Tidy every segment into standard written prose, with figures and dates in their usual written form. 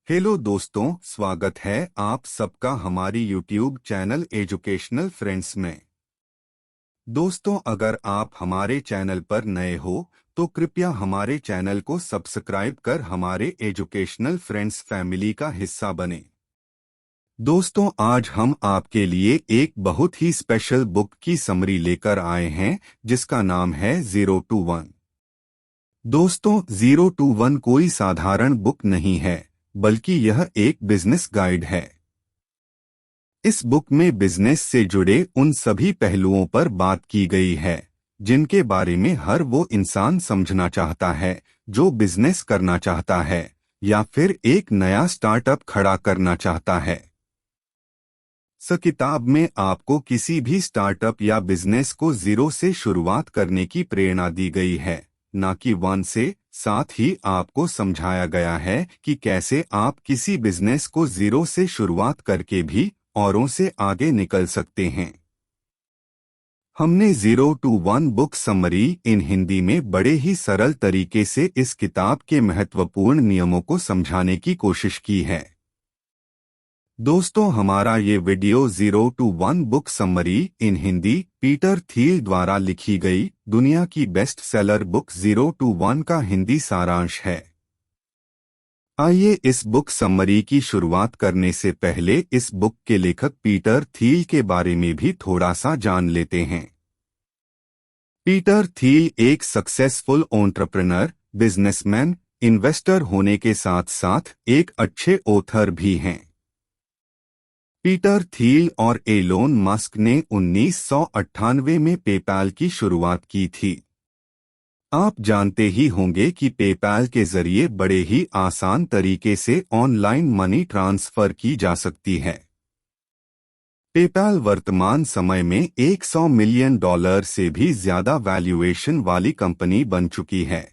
Hello दोस्तों, स्वागत है आप सबका हमारी YouTube चैनल एजुकेशनल फ्रेंड्स में। दोस्तों, अगर आप हमारे चैनल पर नए हो तो कृपया हमारे चैनल को सब्सक्राइब कर हमारे एजुकेशनल फ्रेंड्स फैमिली का हिस्सा बने। दोस्तों, आज हम आपके लिए एक बहुत ही स्पेशल बुक की समरी लेकर आए हैं जिसका नाम है 0 to 1। दोस्तों, 0 to 1 कोई साधारण बुक नहीं है, बल्कि यह एक बिजनेस गाइड है। इस बुक में बिजनेस से जुड़े उन सभी पहलुओं पर बात की गई है जिनके बारे में हर वो इंसान समझना चाहता है जो बिजनेस करना चाहता है या फिर एक नया स्टार्टअप खड़ा करना चाहता है। इस किताब में आपको किसी भी स्टार्टअप या बिजनेस को 0 से शुरुआत करने की प्रेरणा दी गई है, न कि 1 से। साथ ही आपको समझाया गया है कि कैसे आप किसी बिजनेस को 0 से शुरुआत करके भी औरों से आगे निकल सकते हैं। हमने 0 to 1 बुक समरी इन हिंदी में बड़े ही सरल तरीके से इस किताब के महत्वपूर्ण नियमों को समझाने की कोशिश की है। दोस्तों, हमारा ये video 0 to 1 book summary in Hindi Peter थियल द्वारा लिखी गई दुनिया की बेस्ट सेलर बुक 0 to 1 का हिंदी सारांश है। आइए इस बुक समरी की शुरुआत करने से पहले इस बुक के लेखक पीटर थियल के बारे में भी थोड़ा सा जान लेते हैं। पीटर थियल एक सक्सेसफुल एंटरप्रेन्योर, बिजनेसमैन, इन्वेस्टर होने के साथ साथ एक अच्छे ऑथर भी हैं। पीटर थियल और एलोन मस्क ने 1998 में पेपैल की शुरुआत की थी। आप जानते ही होंगे कि पेपैल के जरिए बड़े ही आसान तरीके से ऑनलाइन मनी ट्रांसफर की जा सकती है। पेपैल वर्तमान समय में $100 मिलियन से भी ज्यादा वैल्यूएशन वाली कंपनी बन चुकी है।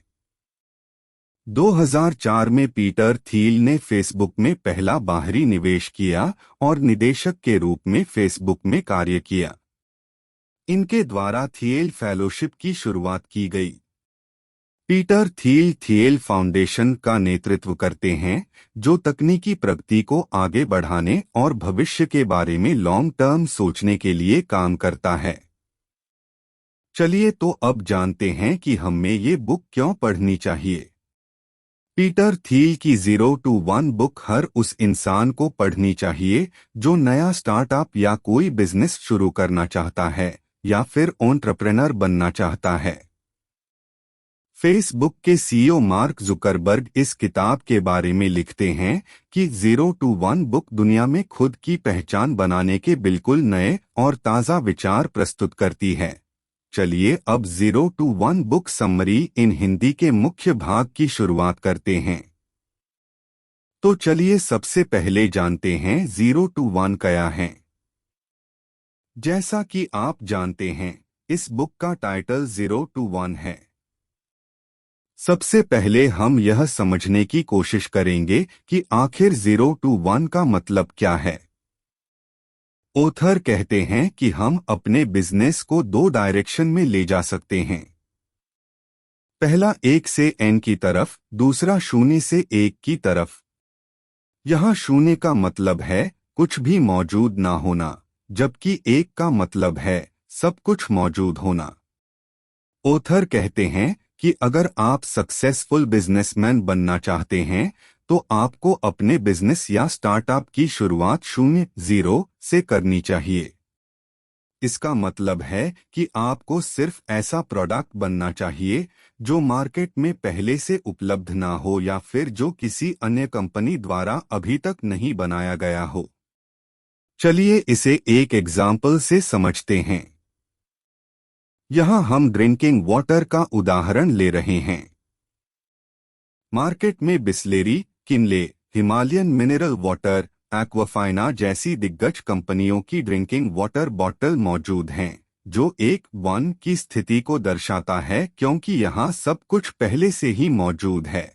2004 में पीटर थियल ने फेसबुक में पहला बाहरी निवेश किया और निदेशक के रूप में फेसबुक में कार्य किया। इनके द्वारा थियल फेलोशिप की शुरुआत की गई। पीटर थियल थियल फाउंडेशन का नेतृत्व करते हैं जो तकनीकी प्रगति को आगे बढ़ाने और भविष्य के बारे में लॉन्ग टर्म सोचने के लिए काम करता है। चलिए तो अब जानते हैं कि हमें ये बुक क्यों पढ़नी चाहिए। पीटर थियल की 0 to 1 बुक हर उस इंसान को पढ़नी चाहिए जो नया स्टार्टअप या कोई बिजनेस शुरू करना चाहता है या फिर एंटरप्रेन्योर बनना चाहता है। फेसबुक के सीईओ मार्क जुकरबर्ग इस किताब के बारे में लिखते हैं कि 0 to 1 बुक दुनिया में खुद की पहचान बनाने के बिल्कुल नए और ताज़ा विचार प्रस्तुत करती है। चलिए अब 0 to 1 बुक समरी इन हिंदी के मुख्य भाग की शुरुआत करते हैं। तो चलिए सबसे पहले जानते हैं 0 to 1 क्या है। जैसा कि आप जानते हैं, इस बुक का टाइटल 0 to 1 है। सबसे पहले हम यह समझने की कोशिश करेंगे कि आखिर 0 to 1 का मतलब क्या है। ऑथर कहते हैं कि हम अपने बिजनेस को 2 डायरेक्शन में ले जा सकते हैं। पहला 1 से n की तरफ, दूसरा 0 से 1 की तरफ। यहाँ 0 का मतलब है कुछ भी मौजूद ना होना, जबकि 1 का मतलब है सब कुछ मौजूद होना। ऑथर कहते हैं कि अगर आप सक्सेसफुल बिजनेसमैन बनना चाहते हैं तो आपको अपने बिजनेस या स्टार्टअप की शुरुआत 0 से करनी चाहिए। इसका मतलब है कि आपको सिर्फ ऐसा प्रोडक्ट बनना चाहिए जो मार्केट में पहले से उपलब्ध ना हो या फिर जो किसी अन्य कंपनी द्वारा अभी तक नहीं बनाया गया हो। चलिए इसे एक एग्जाम्पल से समझते हैं। यहाँ हम ड्रिंकिंग वाटर का उदाहरण ले रहे हैं। मार्केट में Bisleri, Kinley, Himalayan mineral water, Aquafina जैसी दिग्गज कंपनियों की ड्रिंकिंग वाटर बॉटल मौजूद हैं, जो 1 की स्थिति को दर्शाता है क्योंकि यहाँ सब कुछ पहले से ही मौजूद है।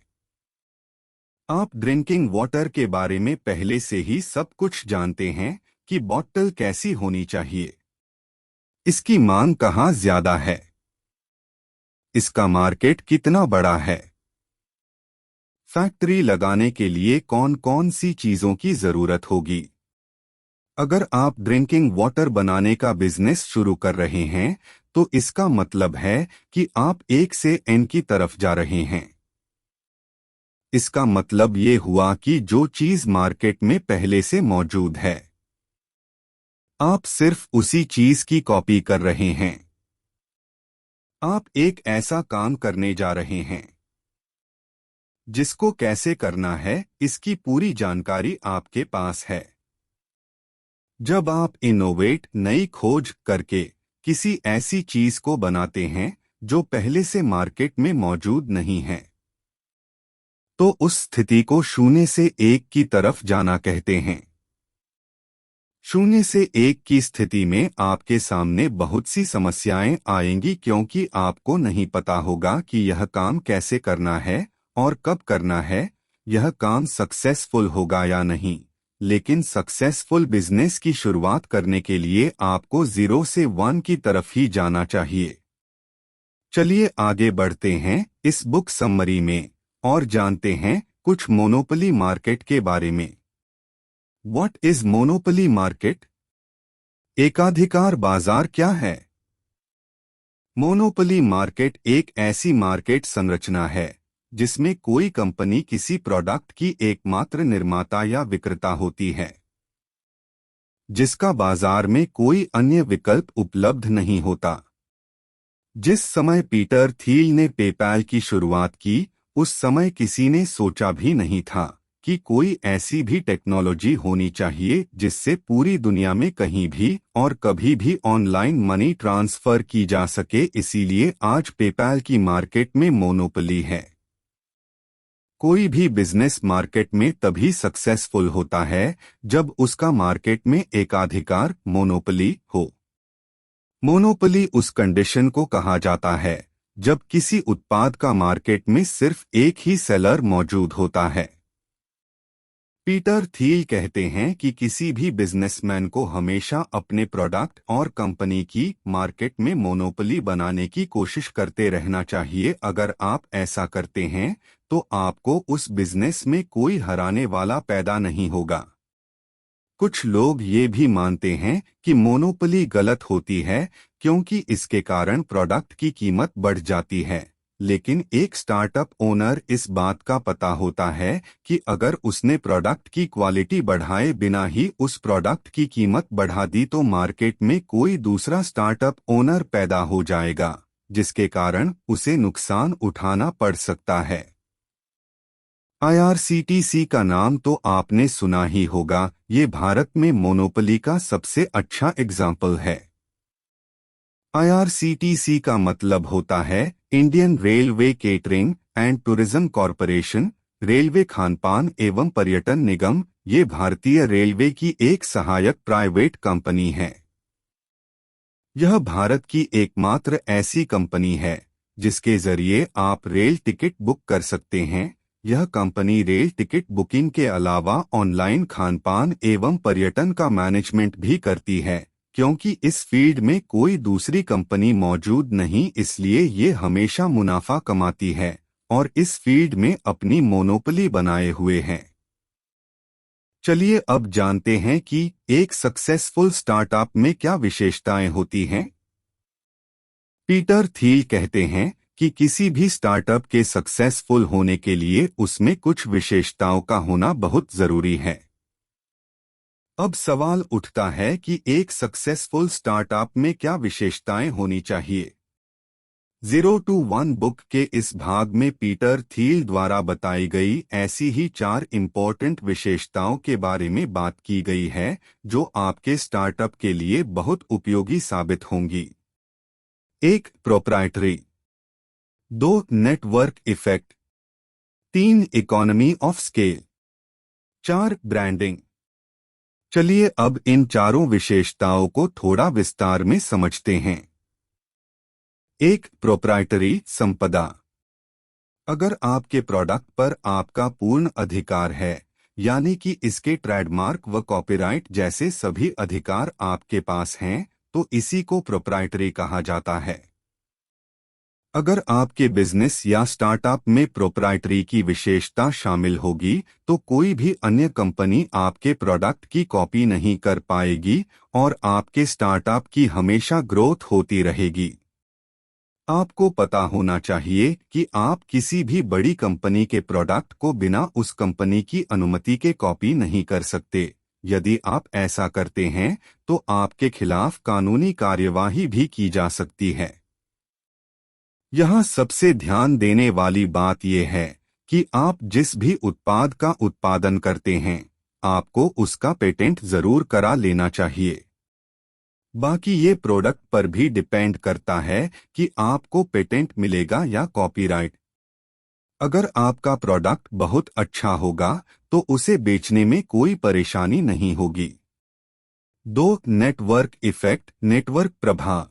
आप ड्रिंकिंग वाटर के बारे में पहले से ही सब कुछ जानते हैं कि बॉटल कैसी होनी चाहिए, इसकी मांग कहाँ ज्यादा है, इसका मार्केट कितना बड़ा है। फैक्ट्री लगाने के लिए कौन कौन सी चीजों की जरूरत होगी? अगर आप ड्रिंकिंग वाटर बनाने का बिजनेस शुरू कर रहे हैं तो इसका मतलब है कि आप एक से एन की तरफ जा रहे हैं। इसका मतलब ये हुआ कि जो चीज मार्केट में पहले से मौजूद है, आप सिर्फ उसी चीज की कॉपी कर रहे हैं। आप एक ऐसा काम करने जा रहे हैं जिसको कैसे करना है इसकी पूरी जानकारी आपके पास है। जब आप इनोवेट नई खोज करके किसी ऐसी चीज को बनाते हैं जो पहले से मार्केट में मौजूद नहीं है, तो उस स्थिति को शून्य से एक की तरफ जाना कहते हैं। शून्य से एक की स्थिति में आपके सामने बहुत सी समस्याएं आएंगी क्योंकि आपको नहीं पता होगा कि यह काम कैसे करना है और कब करना है, यह काम सक्सेसफुल होगा या नहीं। लेकिन सक्सेसफुल बिजनेस की शुरुआत करने के लिए आपको 0 से 1 की तरफ ही जाना चाहिए। चलिए आगे बढ़ते हैं इस बुक समरी में और जानते हैं कुछ मोनोपोली मार्केट के बारे में। What is monopoly market? एकाधिकार बाजार क्या है? मोनोपोली मार्केट एक ऐसी मार्केट संरचना है जिसमें कोई कंपनी किसी प्रोडक्ट की एकमात्र निर्माता या विक्रेता होती है, जिसका बाजार में कोई अन्य विकल्प उपलब्ध नहीं होता। जिस समय पीटर थील ने पेपैल की शुरुआत की, उस समय किसी ने सोचा भी नहीं था कि कोई ऐसी भी टेक्नोलॉजी होनी चाहिए जिससे पूरी दुनिया में कहीं भी और कभी भी ऑनलाइन मनी ट्रांसफर की जा सके। इसीलिए आज पेपैल की मार्केट में मोनोपोली है। कोई भी बिजनेस मार्केट में तभी सक्सेसफुल होता है जब उसका मार्केट में एकाधिकार मोनोपोली हो। मोनोपोली उस कंडीशन को कहा जाता है जब किसी उत्पाद का मार्केट में सिर्फ एक ही सेलर मौजूद होता है। पीटर थील कहते हैं कि किसी भी बिजनेसमैन को हमेशा अपने प्रोडक्ट और कंपनी की मार्केट में मोनोपोली बनाने की कोशिश करते रहना चाहिए। अगर आप ऐसा करते हैं तो आपको उस बिजनेस में कोई हराने वाला पैदा नहीं होगा। कुछ लोग ये भी मानते हैं कि मोनोपोली गलत होती है क्योंकि इसके कारण प्रोडक्ट की कीमत बढ़ जाती है। लेकिन एक स्टार्टअप ओनर इस बात का पता होता है कि अगर उसने प्रोडक्ट की क्वालिटी बढ़ाए बिना ही उस प्रोडक्ट की कीमत बढ़ा दी तो मार्केट में कोई दूसरा स्टार्टअप ओनर पैदा हो जाएगा, जिसके कारण उसे नुकसान उठाना पड़ सकता है। IRCTC का नाम तो आपने सुना ही होगा। ये भारत में मोनोपोली का सबसे अच्छा एग्जाम्पल है। IRCTC का मतलब होता है Indian railway catering and tourism corporation, railway खानपान एवं पर्यटन निगम। ये भारतीय रेलवे की एक सहायक प्राइवेट कंपनी है। यह भारत की एकमात्र ऐसी कंपनी है जिसके जरिए आप रेल टिकट बुक कर सकते हैं। यह कंपनी रेल टिकट बुकिंग के अलावा ऑनलाइन खानपान एवं पर्यटन का मैनेजमेंट भी करती है। क्योंकि इस फील्ड में कोई दूसरी कंपनी मौजूद नहीं, इसलिए ये हमेशा मुनाफा कमाती है और इस फील्ड में अपनी मोनोपोली बनाए हुए है। चलिए अब जानते हैं कि एक सक्सेसफुल स्टार्टअप में क्या विशेषताएं होती हैं। पीटर थील कहते हैं कि किसी भी स्टार्टअप के सक्सेसफुल होने के लिए उसमें कुछ विशेषताओं का होना बहुत जरूरी है। अब सवाल उठता है कि एक सक्सेसफुल स्टार्टअप में क्या विशेषताएं होनी चाहिए। 0 to 1 बुक के इस भाग में पीटर थील द्वारा बताई गई ऐसी ही 4 इम्पोर्टेंट विशेषताओं के बारे में बात की गई है जो आपके स्टार्टअप के लिए बहुत उपयोगी साबित होंगी। 1. Proprietary. 2. Network effect. 3. Economy of scale. 4. Branding. चलिए अब इन चारों विशेषताओं को थोड़ा विस्तार में समझते हैं। 1. प्रोप्राइटरी संपदा। अगर आपके प्रोडक्ट पर आपका पूर्ण अधिकार है, यानी कि इसके ट्रेडमार्क व कॉपीराइट जैसे सभी अधिकार आपके पास हैं, तो इसी को प्रोप्राइटरी कहा जाता है। अगर आपके बिजनेस या स्टार्टअप में प्रोप्राइटरी की विशेषता शामिल होगी तो कोई भी अन्य कंपनी आपके प्रोडक्ट की कॉपी नहीं कर पाएगी और आपके स्टार्टअप की हमेशा ग्रोथ होती रहेगी। आपको पता होना चाहिए कि आप किसी भी बड़ी कंपनी के प्रोडक्ट को बिना उस कंपनी की अनुमति के कॉपी नहीं कर सकते। यदि आप ऐसा करते हैं तो आपके खिलाफ कानूनी कार्यवाही भी की जा सकती है। यहाँ सबसे ध्यान देने वाली बात यह है कि आप जिस भी उत्पाद का उत्पादन करते हैं, आपको उसका पेटेंट जरूर करा लेना चाहिए। बाकी ये प्रोडक्ट पर भी डिपेंड करता है कि आपको पेटेंट मिलेगा या कॉपीराइट। अगर आपका प्रोडक्ट बहुत अच्छा होगा तो उसे बेचने में कोई परेशानी नहीं होगी। 2. नेटवर्क इफेक्ट, नेटवर्क प्रभाव।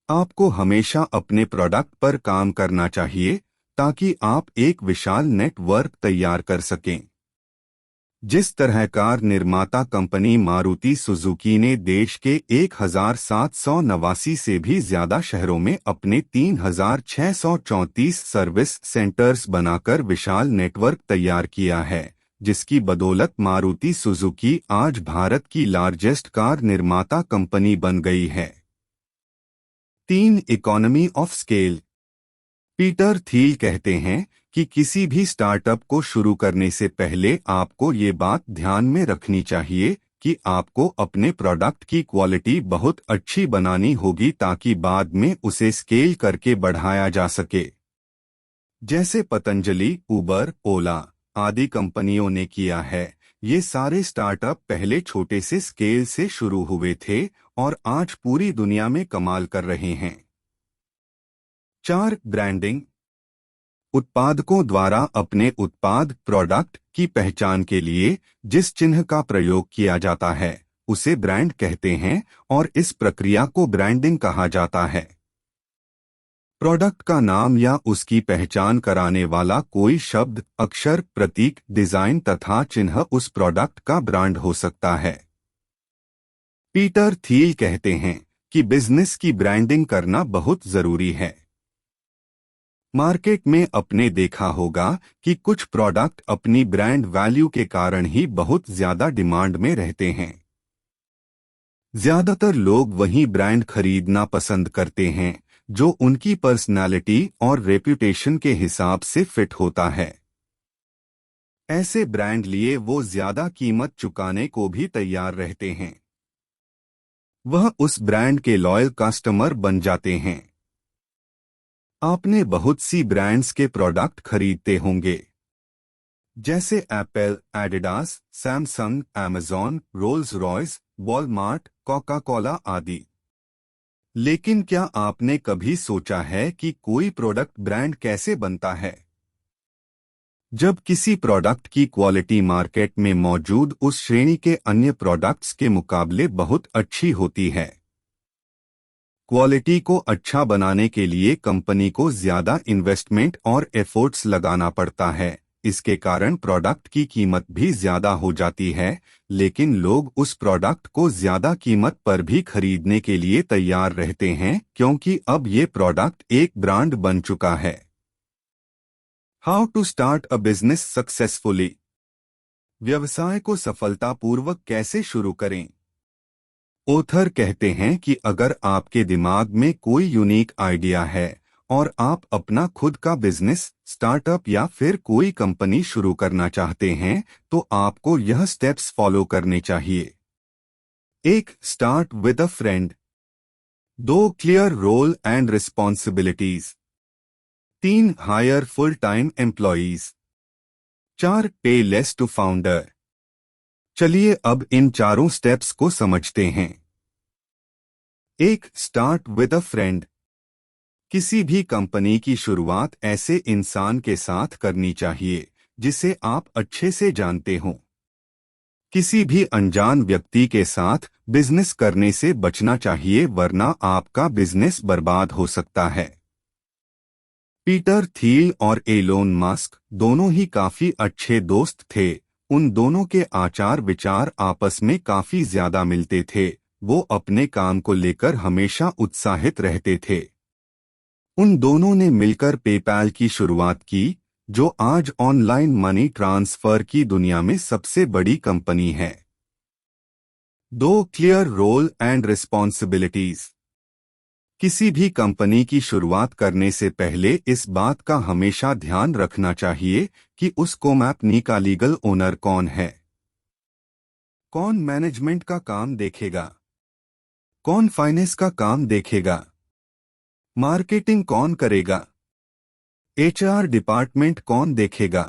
आपको हमेशा अपने प्रोडक्ट पर काम करना चाहिए ताकि आप एक विशाल नेटवर्क तैयार कर सकें। जिस तरह कार निर्माता कंपनी मारुति सुजुकी ने देश के 1789 से भी ज्यादा शहरों में अपने 3634 सर्विस सेंटर्स बनाकर विशाल नेटवर्क तैयार किया है, जिसकी बदौलत मारुति सुजुकी आज भारत की लार्जेस्ट कार निर्माता कंपनी बन गई है। 3. Economy of scale. Peter Thiel कहते हैं कि किसी भी स्टार्टअप को शुरू करने से पहले आपको ये बात ध्यान में रखनी चाहिए कि आपको अपने प्रोडक्ट की क्वालिटी बहुत अच्छी बनानी होगी ताकि बाद में उसे स्केल करके बढ़ाया जा सके। जैसे पतंजलि, उबर, ओला आदि कंपनियों ने किया है। ये सारे स्टार्टअप पहले छोटे से स्केल से शुरू हुए थे और आज पूरी दुनिया में कमाल कर रहे हैं। 4. ब्रांडिंग। उत्पादकों द्वारा अपने उत्पाद प्रोडक्ट की पहचान के लिए जिस चिन्ह का प्रयोग किया जाता है उसे ब्रांड कहते हैं और इस प्रक्रिया को ब्रांडिंग कहा जाता है। प्रोडक्ट का नाम या उसकी पहचान कराने वाला कोई शब्द, अक्षर, प्रतीक, डिजाइन तथा चिन्ह उस प्रोडक्ट का ब्रांड हो सकता है। पीटर थील कहते हैं कि बिजनेस की ब्रांडिंग करना बहुत जरूरी है। मार्केट में आपने देखा होगा कि कुछ प्रोडक्ट अपनी ब्रांड वैल्यू के कारण ही बहुत ज्यादा डिमांड में रहते हैं। ज्यादातर लोग वही ब्रांड खरीदना पसंद करते हैं जो उनकी पर्सनालिटी और रेप्यूटेशन के हिसाब से फिट होता है। ऐसे ब्रांड लिए वो ज्यादा कीमत चुकाने को भी तैयार रहते हैं। वह उस ब्रांड के लॉयल कस्टमर बन जाते हैं। आपने बहुत सी ब्रांड्स के प्रोडक्ट खरीदते होंगे, जैसे Apple, Adidas, Samsung, Amazon, Rolls Royce, Walmart, Coca Cola आदि। लेकिन क्या आपने कभी सोचा है कि कोई प्रोडक्ट ब्रांड कैसे बनता है? जब किसी प्रोडक्ट की क्वालिटी मार्केट में मौजूद उस श्रेणी के अन्य प्रोडक्ट्स के मुकाबले बहुत अच्छी होती है। क्वालिटी को अच्छा बनाने के लिए कंपनी को ज्यादा इन्वेस्टमेंट और एफर्ट्स लगाना पड़ता है। इसके कारण प्रोडक्ट की कीमत भी ज्यादा हो जाती है, लेकिन लोग उस प्रोडक्ट को ज्यादा कीमत पर भी खरीदने के लिए तैयार रहते हैं क्योंकि अब ये प्रोडक्ट एक ब्रांड बन चुका है। How to start a business successfully. व्यवसाय को सफलतापूर्वक कैसे शुरू करें? ऑथर कहते हैं कि अगर आपके दिमाग में कोई यूनिक आइडिया है और आप अपना खुद का बिजनेस, स्टार्टअप या फिर कोई कंपनी शुरू करना चाहते हैं तो आपको यह स्टेप्स फॉलो करने चाहिए। 1. Start with a friend. 2. Clear role and responsibilities. 3. Hire full time employees. 4. Pay less to founder. चलिए अब इन चारों स्टेप्स को समझते हैं। 1. Start with a friend. किसी भी कंपनी की शुरुआत ऐसे इंसान के साथ करनी चाहिए जिसे आप अच्छे से जानते हों। किसी भी अनजान व्यक्ति के साथ बिजनेस करने से बचना चाहिए वरना आपका बिजनेस बर्बाद हो सकता है। पीटर थील और एलोन मस्क दोनों ही काफी अच्छे दोस्त थे। उन दोनों के आचार विचार आपस में काफी ज्यादा मिलते थे। वो अपने काम को लेकर हमेशा उत्साहित रहते थे। उन दोनों ने मिलकर पेपैल की शुरुआत की, जो आज ऑनलाइन मनी ट्रांसफर की दुनिया में सबसे बड़ी कंपनी है। 2. Clear role and responsibilities. किसी भी कंपनी की शुरुआत करने से पहले इस बात का हमेशा ध्यान रखना चाहिए कि उस कंपनी का लीगल ओनर कौन है, कौन मैनेजमेंट का काम देखेगा, कौन फाइनेंस का काम देखेगा, मार्केटिंग कौन करेगा, एचआर डिपार्टमेंट कौन देखेगा।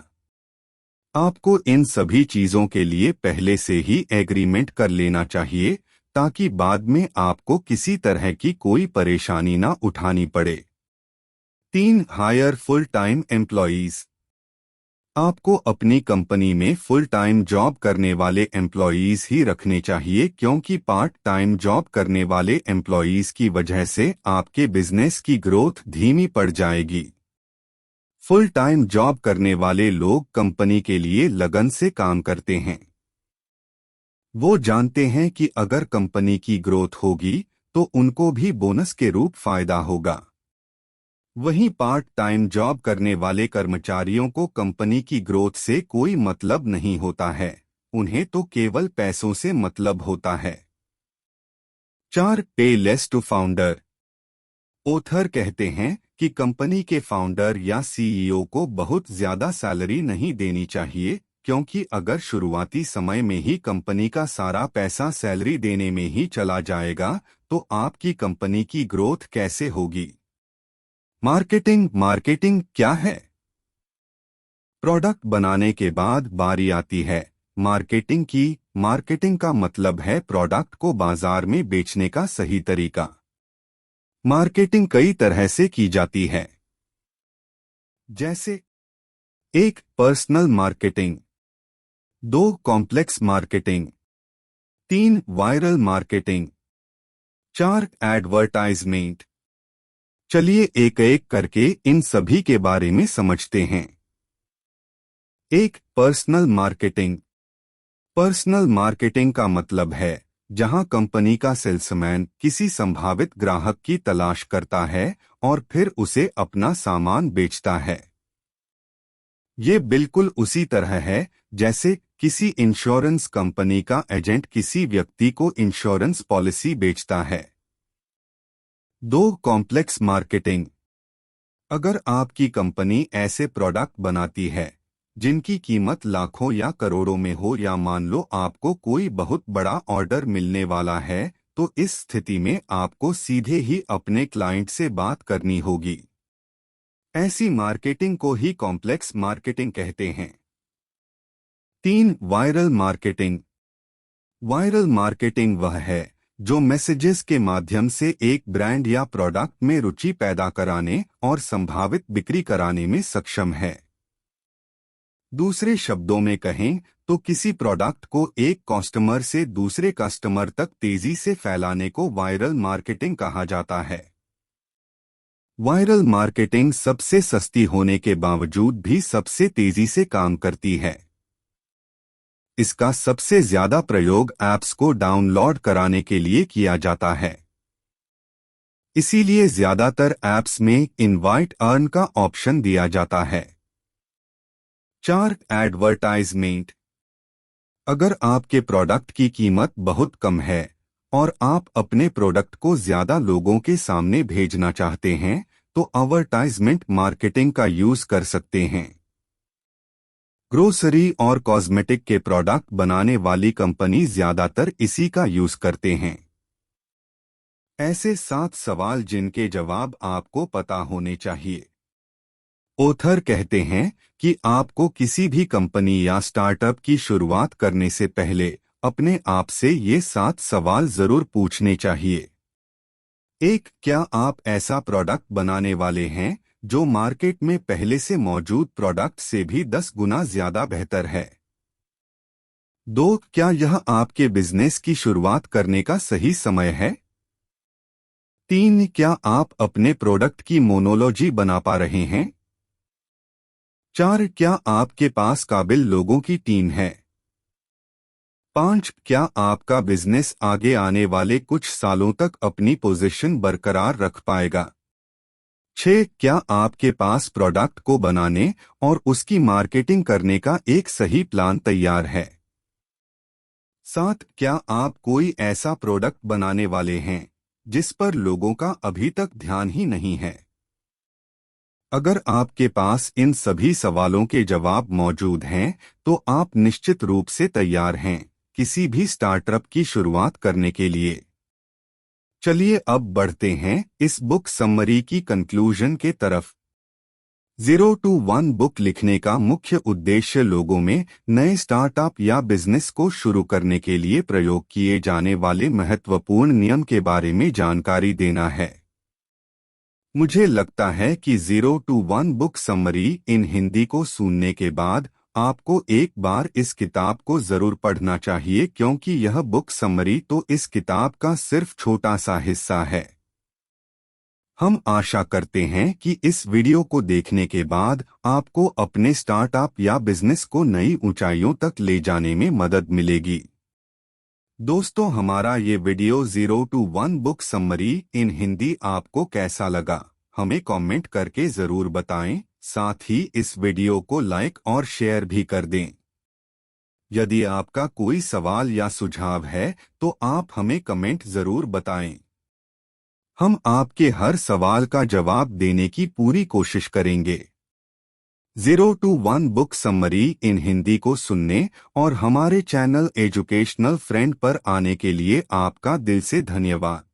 आपको इन सभी चीजों के लिए पहले से ही एग्रीमेंट कर लेना चाहिए, ताकि बाद में आपको किसी तरह की कोई परेशानी ना उठानी पड़े। 3. Hire full time employees. आपको अपनी कंपनी में फुल टाइम जॉब करने वाले एम्प्लॉयज ही रखने चाहिए, क्योंकि पार्ट टाइम जॉब करने वाले एम्प्लॉयज की वजह से आपके बिजनेस की ग्रोथ धीमी पड़ जाएगी। फुल टाइम जॉब करने वाले लोग कंपनी के लिए लगन से काम करते हैं। वो जानते हैं कि अगर कंपनी की ग्रोथ होगी तो उनको भी बोनस के रूप फायदा होगा। वहीं पार्ट टाइम जॉब करने वाले कर्मचारियों को कंपनी की ग्रोथ से कोई मतलब नहीं होता है, उन्हें तो केवल पैसों से मतलब होता है। 4. Pay less to founder. Other कहते हैं कि कंपनी के फाउंडर या सीईओ को बहुत ज्यादा सैलरी नहीं देनी चाहिए, क्योंकि अगर शुरुआती समय में ही कंपनी का सारा पैसा सैलरी देने में ही चला जाएगा तो आपकी कंपनी की ग्रोथ कैसे होगी। मार्केटिंग क्या है? प्रोडक्ट बनाने के बाद बारी आती है मार्केटिंग की। मार्केटिंग का मतलब है प्रोडक्ट को बाजार में बेचने का सही तरीका। मार्केटिंग कई तरह से की जाती है, जैसे 1. Personal marketing, 2. Complex marketing, 3. Viral marketing, 4. Advertisement. चलिए एक एक करके इन सभी के बारे में समझते हैं। 1. Personal marketing. पर्सनल मार्केटिंग का मतलब है जहां कंपनी का सेल्समैन किसी संभावित ग्राहक की तलाश करता है और फिर उसे अपना सामान बेचता है। ये बिल्कुल उसी तरह है जैसे किसी इंश्योरेंस कंपनी का एजेंट किसी व्यक्ति को इंश्योरेंस पॉलिसी बेचता है। 2. Complex marketing. अगर आपकी कंपनी ऐसे प्रोडक्ट बनाती है जिनकी कीमत लाखों या करोड़ों में हो, या मान लो आपको कोई बहुत बड़ा ऑर्डर मिलने वाला है, तो इस स्थिति में आपको सीधे ही अपने क्लाइंट से बात करनी होगी। ऐसी मार्केटिंग को ही कॉम्प्लेक्स मार्केटिंग कहते हैं। 3. Viral marketing. वायरल मार्केटिंग वह है जो मैसेजेस के माध्यम से एक ब्रांड या प्रोडक्ट में रुचि पैदा कराने और संभावित बिक्री कराने में सक्षम है। दूसरे शब्दों में कहें तो किसी प्रोडक्ट को एक कस्टमर से दूसरे कस्टमर तक तेजी से फैलाने को वायरल मार्केटिंग कहा जाता है। वायरल मार्केटिंग सबसे सस्ती होने के बावजूद भी सबसे तेजी से काम करती है। इसका सबसे ज्यादा प्रयोग ऐप्स को डाउनलोड कराने के लिए किया जाता है। इसीलिए ज्यादातर ऐप्स में इनवाइट अर्न का ऑप्शन दिया जाता है। 4. एडवर्टाइजमेंट। अगर आपके प्रोडक्ट की कीमत बहुत कम है और आप अपने प्रोडक्ट को ज्यादा लोगों के सामने भेजना चाहते हैं तो एडवर्टाइजमेंट मार्केटिंग का यूज कर सकते हैं। ग्रोसरी और कॉस्मेटिक के प्रोडक्ट बनाने वाली कंपनी ज्यादातर इसी का यूज करते हैं। ऐसे 7 सवाल जिनके जवाब आपको पता होने चाहिए। ओथर कहते हैं कि आपको किसी भी कंपनी या स्टार्टअप की शुरुआत करने से पहले अपने आप से ये 7 सवाल जरूर पूछने चाहिए। 1. क्या आप ऐसा प्रोडक्ट बनाने वाले हैं जो मार्केट में पहले से मौजूद प्रोडक्ट से भी 10 गुना ज्यादा बेहतर है? 2. क्या यह आपके बिजनेस की शुरुआत करने का सही समय है? 3. क्या आप अपने प्रोडक्ट की मोनोलॉजी बना पा रहे हैं? 4. क्या आपके पास काबिल लोगों की टीम है? 5. क्या आपका बिजनेस आगे आने वाले कुछ सालों तक अपनी पोजीशन बरकरार रख पाएगा? 6. क्या आपके पास प्रोडक्ट को बनाने और उसकी मार्केटिंग करने का एक सही प्लान तैयार है? 7. क्या आप कोई ऐसा प्रोडक्ट बनाने वाले हैं जिस पर लोगों का अभी तक ध्यान ही नहीं है? अगर आपके पास इन सभी सवालों के जवाब मौजूद हैं, तो आप निश्चित रूप से तैयार हैं किसी भी स्टार्टअप की शुरुआत करने के लिए। चलिए अब बढ़ते हैं इस बुक समरी की कंक्लूजन के तरफ। 0 to 1 बुक लिखने का मुख्य उद्देश्य लोगों में नए स्टार्टअप या बिजनेस को शुरू करने के लिए प्रयोग किए जाने वाले महत्वपूर्ण नियम के बारे में जानकारी देना है। मुझे लगता है कि 0 to 1 बुक समरी इन हिंदी को सुनने के बाद आपको एक बार इस किताब को जरूर पढ़ना चाहिए, क्योंकि यह बुक समरी तो इस किताब का सिर्फ छोटा सा हिस्सा है। हम आशा करते हैं कि इस वीडियो को देखने के बाद आपको अपने स्टार्टअप या बिजनेस को नई ऊंचाइयों तक ले जाने में मदद मिलेगी। दोस्तों, हमारा ये वीडियो 0 to 1 बुक समरी इन हिंदी आपको कैसा लगा, हमें कमेंट करके जरूर बताएं। साथ ही इस वीडियो को लाइक और शेयर भी कर दें। यदि आपका कोई सवाल या सुझाव है तो आप हमें कमेंट जरूर बताएं। हम आपके हर सवाल का जवाब देने की पूरी कोशिश करेंगे। 0 to 1 बुक समरी इन हिंदी को सुनने और हमारे चैनल एजुकेशनल फ्रेंड पर आने के लिए आपका दिल से धन्यवाद।